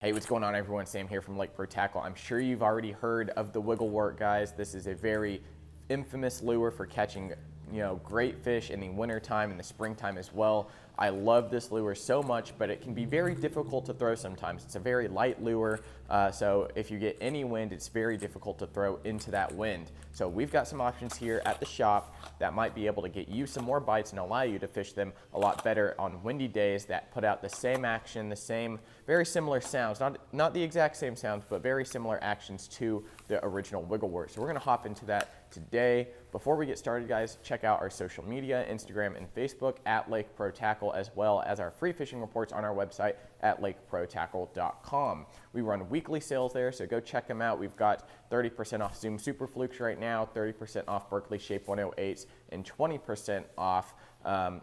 Hey, what's going on everyone? Sam here from Lake Pro Tackle. I'm sure you've already heard of the Wiggle Wart, guys. This is a very infamous lure for catching, great fish in the wintertime and the springtime as well. I love this lure so much, but it can be very difficult to throw sometimes. It's a very light lure, so if you get any wind, it's very difficult to throw into that wind. So we've got some options here at the shop that might be able to get you some more bites and allow you to fish them a lot better on windy days that put out the same action, the same, very similar sounds, not the exact same sounds, but very similar actions to the original Wiggle Wart. So we're gonna hop into that today. Before we get started, guys, check out our social media, Instagram and Facebook at Lake Pro Tackle, as well as our free fishing reports on our website at lakeprotackle.com. We run weekly sales there, so go check them out. We've got 30% off Zoom Super Flukes right now, 30% off Berkley Shape 108s, and 20% off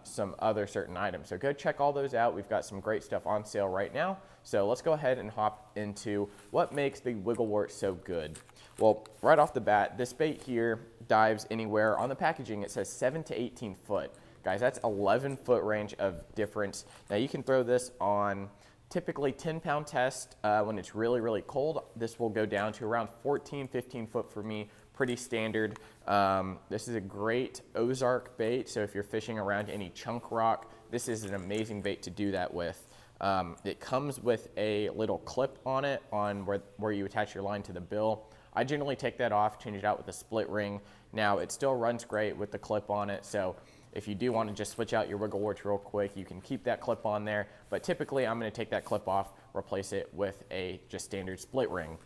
some other certain items. So go check all those out. We've got some great stuff on sale right now. So let's go ahead and hop into what makes the Wiggle Wart so good. Well, right off the bat, this bait here dives anywhere. On the packaging, it says 7 to 18 foot. Guys, that's 11-foot range of difference. Now you can throw this on typically 10-pound test when it's really, really cold. This will go down to around 14, 15 foot for me, pretty standard. This is a great Ozark bait, so if you're fishing around any chunk rock, this is an amazing bait to do that with. It comes with a little clip on it on where you attach your line to the bill. I generally take that off, change it out with a split ring. Now it still runs great with the clip on it, so if you do want to just switch out your Wiggle Warts real quick, you can keep that clip on there, but typically I'm going to take that clip off, replace it with a just standard split ring.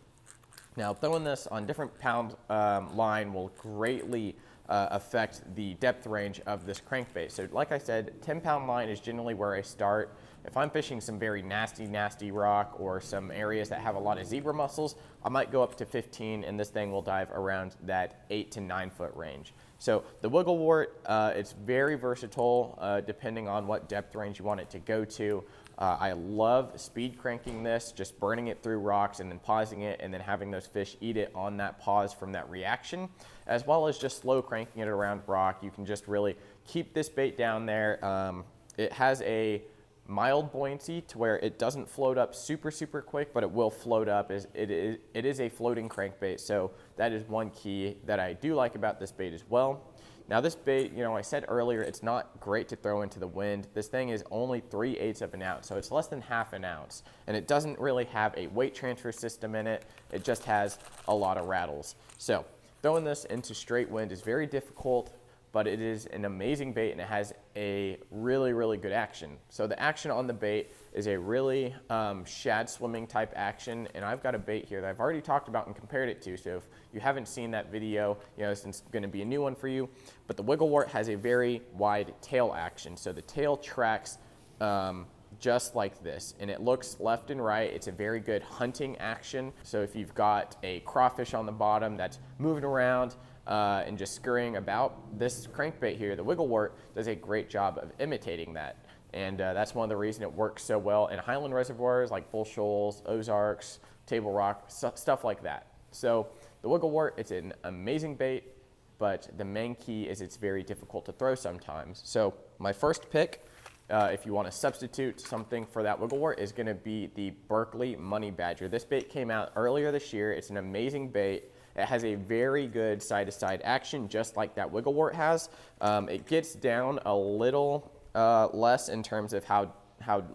Now throwing this on different pound line will greatly affect the depth range of this crankbait. So like I said, 10-pound line is generally where I start. If I'm fishing some very nasty rock or some areas that have a lot of zebra mussels, I might go up to 15 and this thing will dive around that 8 to 9 foot range. So the Wiggle Wart, it's very versatile depending on what depth range you want it to go to. I love speed cranking this, just burning it through rocks and then pausing it and then having those fish eat it on that pause from that reaction, as well as just slow cranking it around rock. You can just really keep this bait down there. It has a mild buoyancy to where it doesn't float up super quick, but it will float up. It is a floating crankbait, so that is one key that I do like about this bait as well. Now this bait, I said earlier, it's not great to throw into the wind. This thing is only 3/8 of an ounce, so it's less than half an ounce, and it doesn't really have a weight transfer system in it. It just has a lot of rattles. So throwing this into straight wind is very difficult, but it is an amazing bait and it has a really good action. So the action on the bait is a really shad swimming type action, and I've got a bait here that I've already talked about and compared it to, so if you haven't seen that video, it's gonna be a new one for you. But the Wiggle Wart has a very wide tail action, so the tail tracks just like this, and it looks left and right. It's a very good hunting action, so if you've got a crawfish on the bottom that's moving around, and just scurrying about, this crankbait here, the Wiggle Wart, does a great job of imitating that. And that's one of the reasons it works so well in highland reservoirs like Bull Shoals, Ozarks, Table Rock, stuff like that. So the Wiggle Wart, it's an amazing bait, but the main key is it's very difficult to throw sometimes. So my first pick, if you want to substitute something for that Wiggle Wart, is going to be the Berkley Money Badger. This bait came out earlier this year. It's an amazing bait. It has a very good side-to-side action, just like that Wiggle Wart has. It gets down a little less in terms of how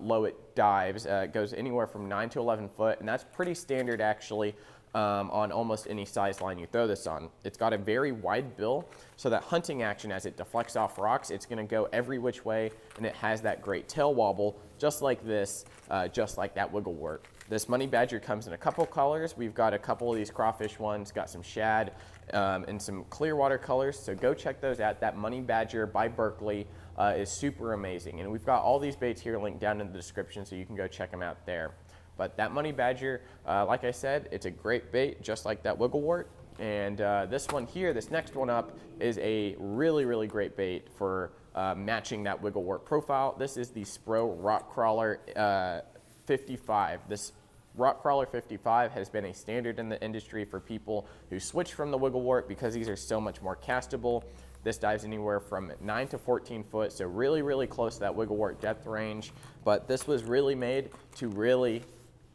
low it dives. It goes anywhere from 9 to 11 foot, and that's pretty standard actually on almost any size line you throw this on. It's got a very wide bill, so that hunting action as it deflects off rocks, it's going to go every which way, and it has that great tail wobble, just like this, just like that Wiggle Wart. This Money Badger comes in a couple colors. We've got a couple of these crawfish ones, got some shad and some clear water colors, so go check those out. That Money Badger by Berkley is super amazing, and we've got all these baits here linked down in the description, so you can go check them out there. But that Money Badger, like I said, it's a great bait, just like that Wiggle Wart. And this one here, this next one up, is a really great bait for matching that Wiggle Wart profile. This is the Spro Rock Crawler 55. This Rock Crawler 55 has been a standard in the industry for people who switch from the Wiggle Wart because these are so much more castable. This dives anywhere from 9 to 14 foot, so really close to that Wiggle Wart depth range. But this was really made to really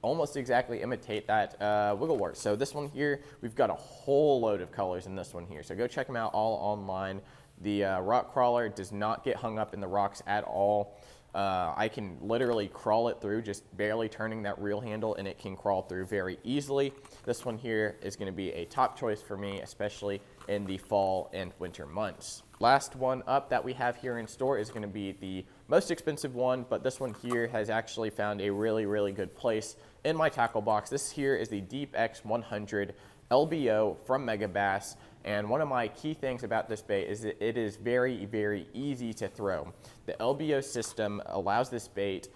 almost exactly imitate that Wiggle Wart. So this one here, we've got a whole load of colors in this one here. So go check them out all online. The rock crawler does not get hung up in the rocks at all. I can literally crawl it through, just barely turning that reel handle, and it can crawl through very easily. This one here is going to be a top choice for me, especially in the fall and winter months. Last one up that we have here in store is going to be the most expensive one, but this one here has actually found a really, really good place in my tackle box. This here is the Deep X 100 LBO from Megabass. And one of my key things about this bait is that it is very, very easy to throw. The LBO system allows this bait,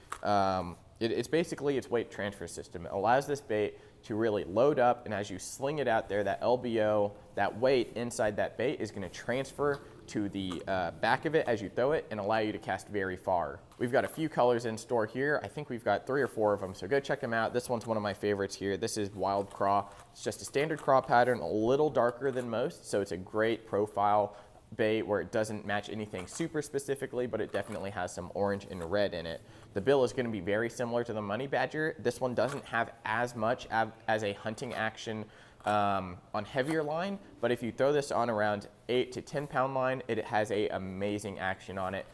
it's basically its weight transfer system. It allows this bait to really load up, and as you sling it out there, that LBO, that weight inside that bait is going to transfer to the back of it as you throw it and allow you to cast very far. We've got a few colors in store here. I think we've got 3 or 4 of them, so go check them out. This one's one of my favorites here. This is Wild Craw. It's just a standard craw pattern, a little darker than most, so it's a great profile bait where it doesn't match anything super specifically, but it definitely has some orange and red in it. The bill is going to be very similar to the Money Badger. This one doesn't have as much as a hunting action on heavier line, but if you throw this on around 8 to 10 pound line, it has a amazing action on it.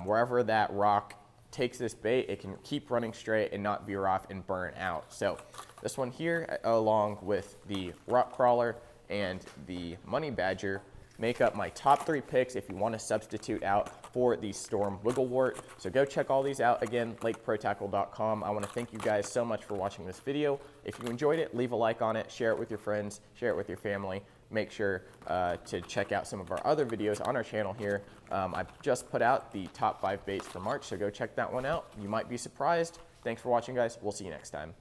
Wherever that rock takes this bait, it can keep running straight and not veer off and burn out. So this one here, along with the rock crawler and the Money Badger, make up my top 3 picks if you want to substitute out for the Storm Wiggle Wart. So go check all these out. Again, lakeprotackle.com. I want to thank you guys so much for watching this video. If you enjoyed it, leave a like on it, share it with your friends, share it with your family. Make sure to check out some of our other videos on our channel here. I've just put out the top 5 baits for March, so go check that one out. You might be surprised. Thanks for watching, guys. We'll see you next time.